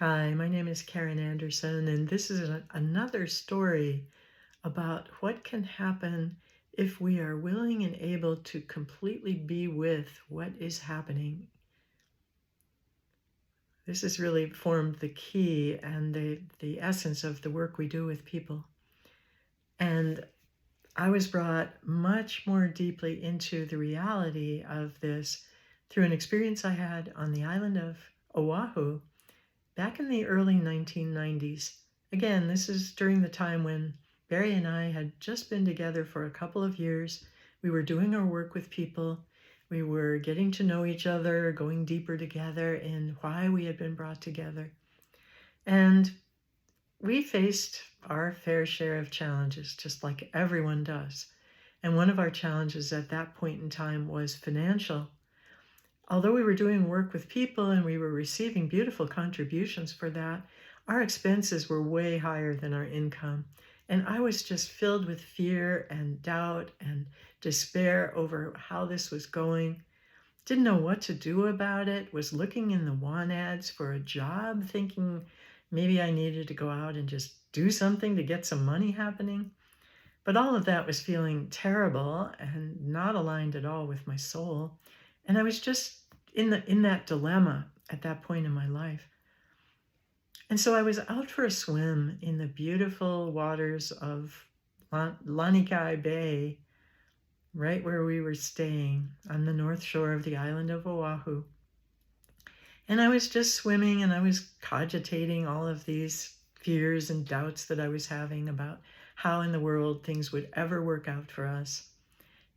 Hi, my name is Karen Anderson, and this is another story about what can happen if we are willing and able to completely be with what is happening. This has really formed the key and the essence of the work we do with people. And I was brought much more deeply into the reality of this through an experience I had on the island of Oahu back in the early 1990s. Again, this is during the time when Barry and I had just been together for a couple of years. We were doing our work with people. We were getting to know each other, going deeper together in why we had been brought together. And we faced our fair share of challenges, just like everyone does. And one of our challenges at that point in time was financial. Although we were doing work with people and we were receiving beautiful contributions for that, our expenses were way higher than our income. And I was just filled with fear and doubt and despair over how this was going. Didn't know what to do about it, was looking in the want ads for a job, thinking maybe I needed to go out and just do something to get some money happening. But all of that was feeling terrible and not aligned at all with my soul. And I was just in that dilemma at that point in my life. And so I was out for a swim in the beautiful waters of Lanikai Bay, right where we were staying on the north shore of the island of Oahu. And I was just swimming and I was cogitating all of these fears and doubts that I was having about how in the world things would ever work out for us.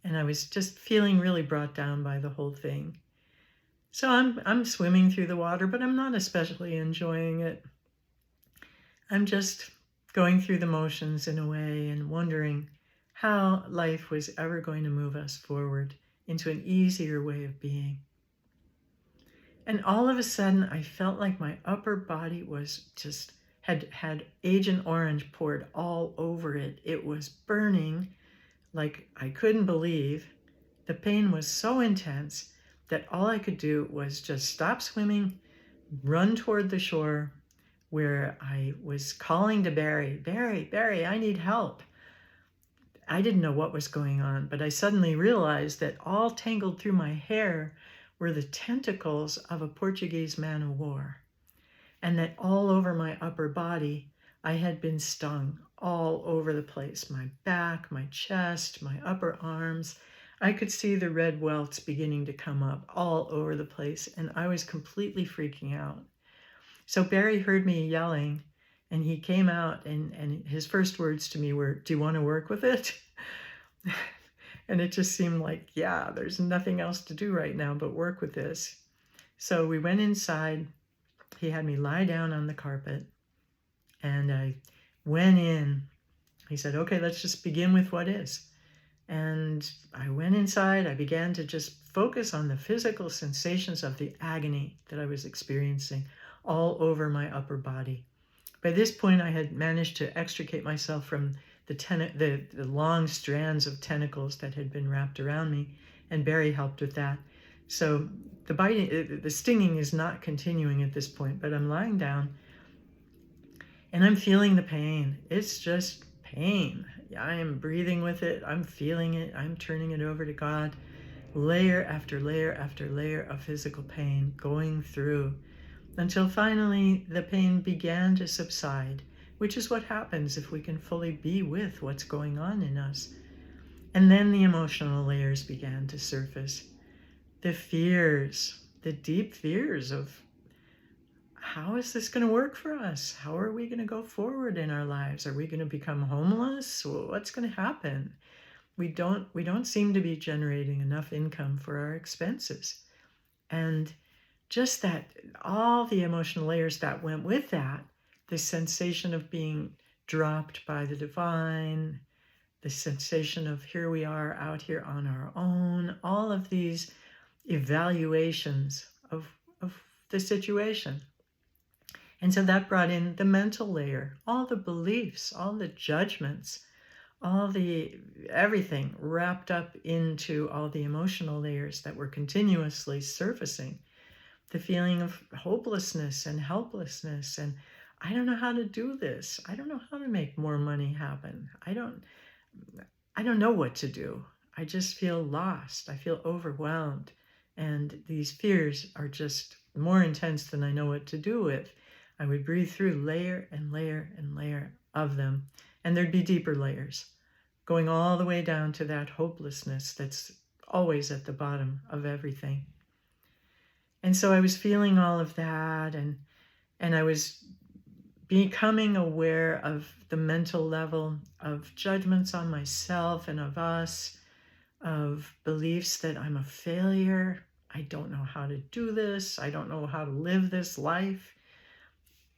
And I was just feeling really brought down by the whole thing. So I'm swimming through the water, but I'm not especially enjoying it. I'm just going through the motions in a way and wondering how life was ever going to move us forward into an easier way of being. And all of a sudden, I felt like my upper body was just had Agent Orange poured all over it. It was burning like I couldn't believe. The pain was so intense that all I could do was just stop swimming, run toward the shore where I was calling to Barry, Barry, I need help. I didn't know what was going on, but I suddenly realized that all tangled through my hair were the tentacles of a Portuguese man-o'-war, and that all over my upper body, I had been stung all over the place, my back, my chest, my upper arms. I could see the red welts beginning to come up all over the place, and I was completely freaking out. So Barry heard me yelling, and he came out, and his first words to me were, "Do you want to work with it?" And it just seemed like, yeah, there's nothing else to do right now but work with this. So we went inside. He had me lie down on the carpet, and I went in. He said, "Okay, let's just begin with what is." And I went inside. I began to just focus on the physical sensations of the agony that I was experiencing all over my upper body. By this point, I had managed to extricate myself from the long strands of tentacles that had been wrapped around me, and Barry helped with that. So the stinging is not continuing at this point, but I'm lying down and I'm feeling the pain. It's just pain. I am breathing with it. I'm feeling it. I'm turning it over to God. Layer after layer after layer of physical pain going through until finally the pain began to subside, which is what happens if we can fully be with what's going on in us. And then the emotional layers began to surface. The fears, the deep fears of, how is this going to work for us? How are we going to go forward in our lives? Are we going to become homeless? What's going to happen? We don't seem to be generating enough income for our expenses. And just that, all the emotional layers that went with that, the sensation of being dropped by the divine, the sensation of here we are out here on our own, all of these evaluations of the situation. And so that brought in the mental layer, all the beliefs, all the judgments, everything wrapped up into all the emotional layers that were continuously surfacing. the feeling of hopelessness and helplessness. And I don't know how to do this. I don't know how to make more money happen. I don't know what to do. I just feel lost. I feel overwhelmed. And these fears are just more intense than I know what to do with. I would breathe through layer and layer and layer of them. And there'd be deeper layers, going all the way down to that hopelessness that's always at the bottom of everything. And so I was feeling all of that, and I was becoming aware of the mental level of judgments on myself and of us, of beliefs that I'm a failure. I don't know how to do this. I don't know how to live this life.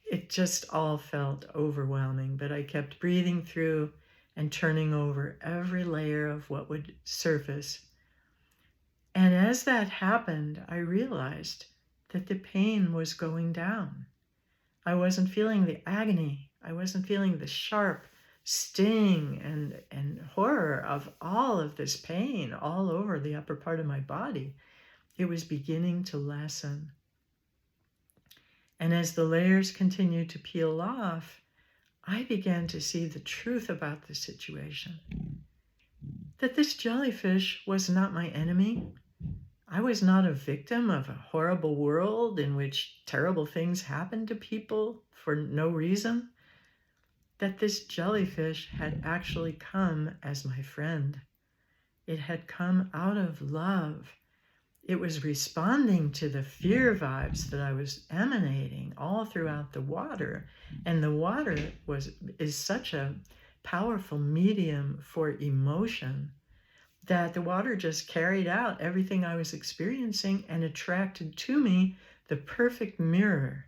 It just all felt overwhelming, but I kept breathing through and turning over every layer of what would surface. And as that happened, I realized that the pain was going down. I wasn't feeling the agony. I wasn't feeling the sharp sting and horror of all of this pain all over the upper part of my body. It was beginning to lessen. And as the layers continued to peel off, I began to see the truth about the situation. That this jellyfish was not my enemy. I was not a victim of a horrible world in which terrible things happen to people for no reason. That this jellyfish had actually come as my friend. It had come out of love. It was responding to the fear vibes that I was emanating all throughout the water. And the water is such a powerful medium for emotion that the water just carried out everything I was experiencing and attracted to me the perfect mirror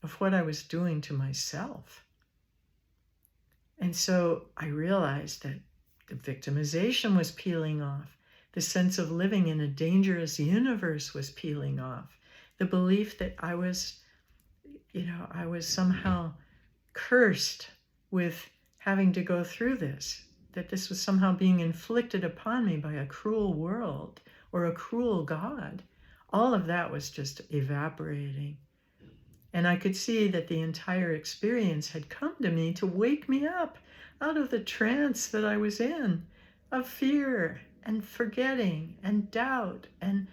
of what I was doing to myself. And so I realized that the victimization was peeling off. The sense of living in a dangerous universe was peeling off. The belief that I was somehow cursed with having to go through this, that this was somehow being inflicted upon me by a cruel world or a cruel God. All of that was just evaporating. And I could see that the entire experience had come to me to wake me up out of the trance that I was in, of fear and forgetting and doubt and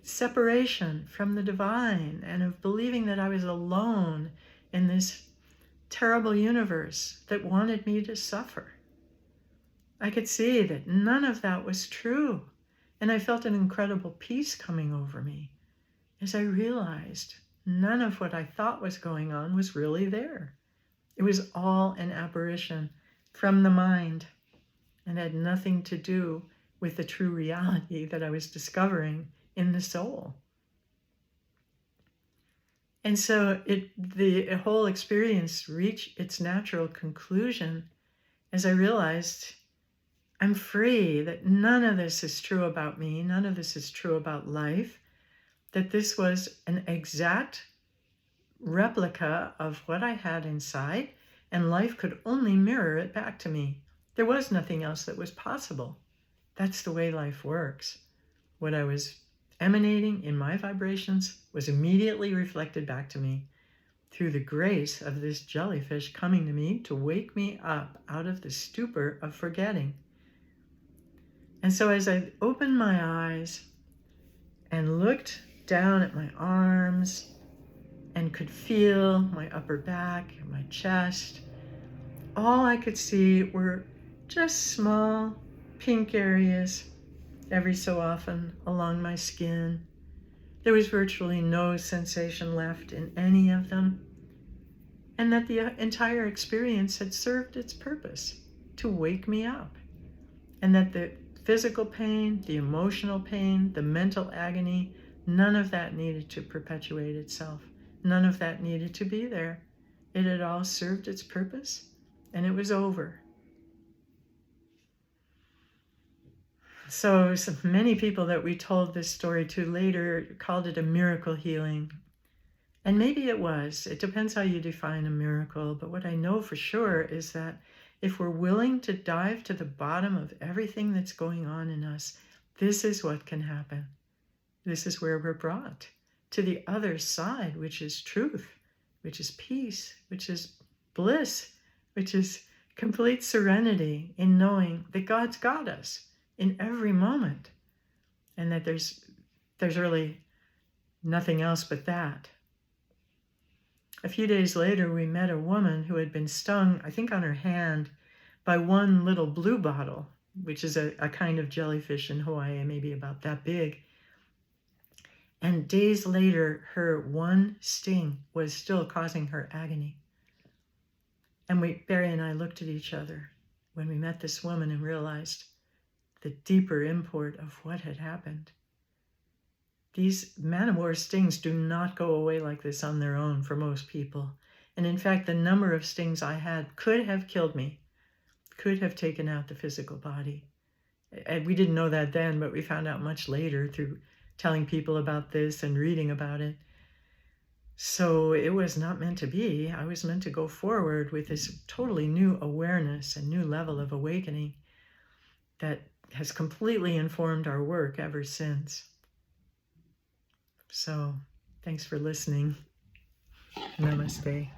separation from the divine, and of believing that I was alone in this terrible universe that wanted me to suffer. I could see that none of that was true. And I felt an incredible peace coming over me as I realized none of what I thought was going on was really there. It was all an apparition from the mind and had nothing to do with the true reality that I was discovering in the soul. And so the whole experience reached its natural conclusion as I realized I'm free, that none of this is true about me, none of this is true about life, that this was an exact replica of what I had inside, and life could only mirror it back to me. There was nothing else that was possible. That's the way life works. What I was emanating in my vibrations was immediately reflected back to me through the grace of this jellyfish coming to me to wake me up out of the stupor of forgetting. And so as I opened my eyes and looked down at my arms and could feel my upper back and my chest, all I could see were just small pink areas every so often along my skin. There was virtually no sensation left in any of them, and that the entire experience had served its purpose to wake me up, and that the physical pain, the emotional pain, the mental agony, none of that needed to perpetuate itself. None of that needed to be there. It had all served its purpose, and it was over. So many people that we told this story to later called it a miracle healing. And maybe it was. It depends how you define a miracle. But what I know for sure is that if we're willing to dive to the bottom of everything that's going on in us, this is what can happen. This is where we're brought. to the other side, which is truth, which is peace, which is bliss, which is complete serenity in knowing that God's got us in every moment, and that there's really nothing else but that. A few days later, we met a woman who had been stung, I think on her hand, by one little blue bottle, which is a kind of jellyfish in Hawaii, maybe about that big. And days later, her one sting was still causing her agony. And Barry and I looked at each other when we met this woman and realized the deeper import of what had happened. These man-of-war stings do not go away like this on their own for most people. And in fact, the number of stings I had could have killed me, could have taken out the physical body. And we didn't know that then, but we found out much later through telling people about this and reading about it. So it was not meant to be. I was meant to go forward with this totally new awareness and new level of awakening that has completely informed our work ever since. So thanks for listening. Namaste.